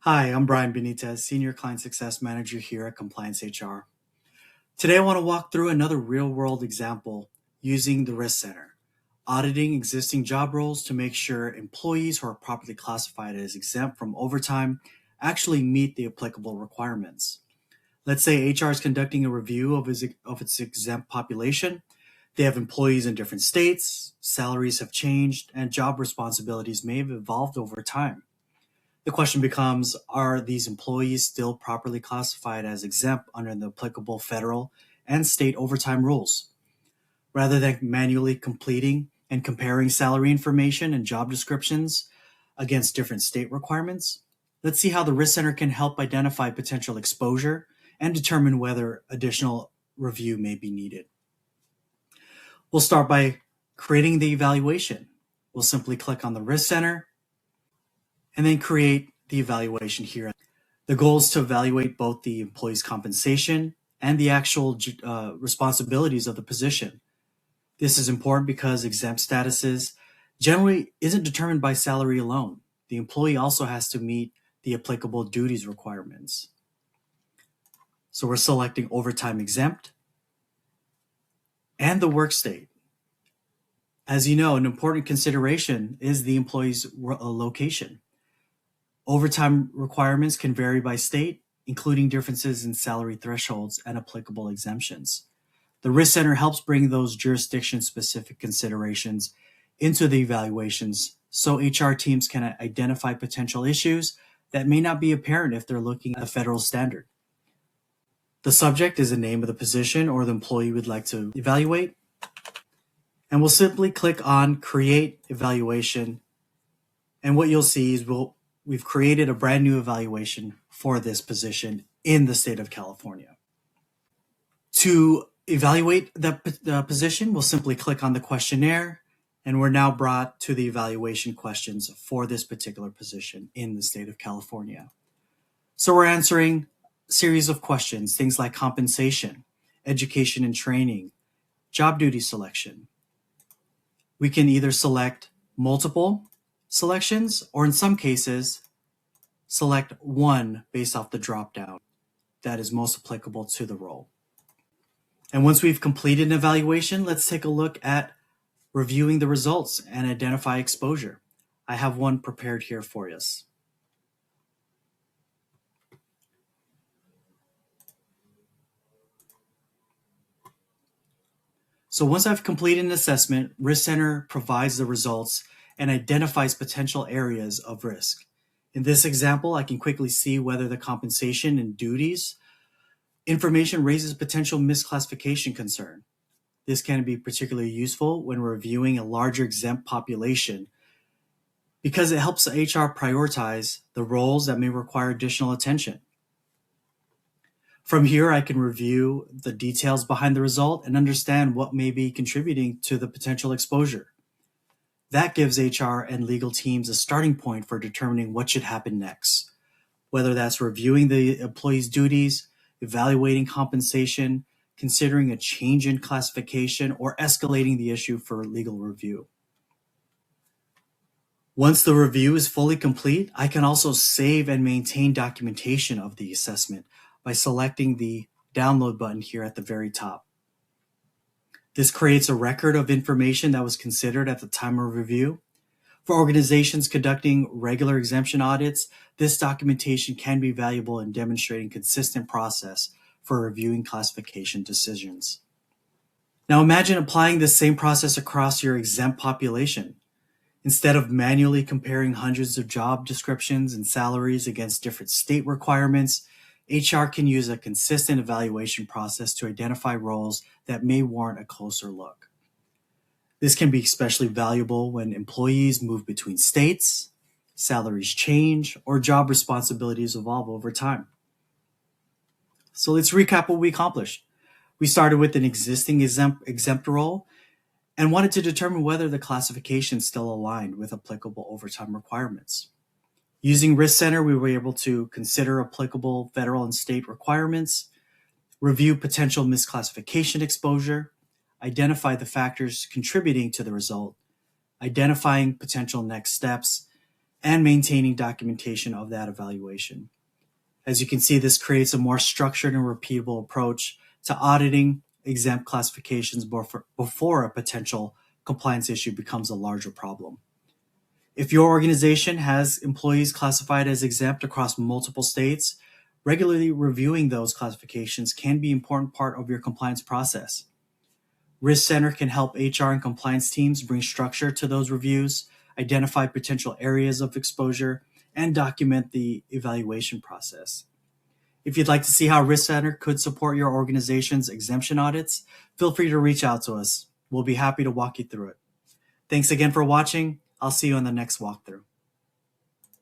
Hi, I'm Brian Benitez, Senior Client Success Manager here at complianceHR. Today, I want to walk through another real-world example using the Risk Center, auditing existing job roles to make sure employees who are properly classified as exempt from overtime actually meet the applicable requirements. Let's say HR is conducting a review of its exempt population. They have employees in different states, salaries have changed, and job responsibilities may have evolved over time. The question becomes, are these employees still properly classified as exempt under the applicable federal and state overtime rules? Rather than manually completing and comparing salary information and job descriptions against different state requirements, let's see how the Risk Center can help identify potential exposure and determine whether additional review may be needed. We'll start by creating the evaluation. We'll simply click on the Risk Center and then create the evaluation here. The goal is to evaluate both the employee's compensation and the actual responsibilities of the position. This is important because exempt statuses generally isn't determined by salary alone. The employee also has to meet the applicable duties requirements. So we're selecting overtime exempt and the work state. As you know, an important consideration is the employee's location. Overtime requirements can vary by state, including differences in salary thresholds and applicable exemptions. The Risk Center helps bring those jurisdiction-specific considerations into the evaluations so HR teams can identify potential issues that may not be apparent if they're looking at a federal standard. The subject is the name of the position or the employee we'd like to evaluate, and we'll simply click on Create Evaluation, and what you'll see is we've created a brand new evaluation for this position in the state of California. To evaluate the position, we'll simply click on the questionnaire, and we're now brought to the evaluation questions for this particular position in the state of California. So we're answering a series of questions, things like compensation, education and training, job duty selection. We can either select multiple selections, or in some cases, select one based off the drop-down that is most applicable to the role. And once we've completed an evaluation, let's take a look at reviewing the results and identify exposure. I have one prepared here for us. So once I've completed an assessment, Risk Center provides the results and identifies potential areas of risk. In this example, I can quickly see whether the compensation and duties information raises potential misclassification concern. This can be particularly useful when reviewing a larger exempt population because it helps HR prioritize the roles that may require additional attention. From here, I can review the details behind the result and understand what may be contributing to the potential exposure. That gives HR and legal teams a starting point for determining what should happen next, whether that's reviewing the employee's duties, evaluating compensation, considering a change in classification, or escalating the issue for legal review. Once the review is fully complete, I can also save and maintain documentation of the assessment by selecting the download button here at the very top. This creates a record of information that was considered at the time of review. For organizations conducting regular exemption audits, this documentation can be valuable in demonstrating consistent process for reviewing classification decisions. Now imagine applying this same process across your exempt population. Instead of manually comparing hundreds of job descriptions and salaries against different state requirements, HR can use a consistent evaluation process to identify roles that may warrant a closer look. This can be especially valuable when employees move between states, salaries change, or job responsibilities evolve over time. So let's recap what we accomplished. We started with an existing exempt role and wanted to determine whether the classification still aligned with applicable overtime requirements. Using Risk Center, we were able to consider applicable federal and state requirements, review potential misclassification exposure, identify the factors contributing to the result, identifying potential next steps, and maintaining documentation of that evaluation. As you can see, this creates a more structured and repeatable approach to auditing exempt classifications before a potential compliance issue becomes a larger problem. If your organization has employees classified as exempt across multiple states, regularly reviewing those classifications can be an important part of your compliance process. Risk Center can help HR and compliance teams bring structure to those reviews, identify potential areas of exposure, and document the evaluation process. If you'd like to see how Risk Center could support your organization's exemption audits, feel free to reach out to us. We'll be happy to walk you through it. Thanks again for watching. I'll see you on the next walkthrough.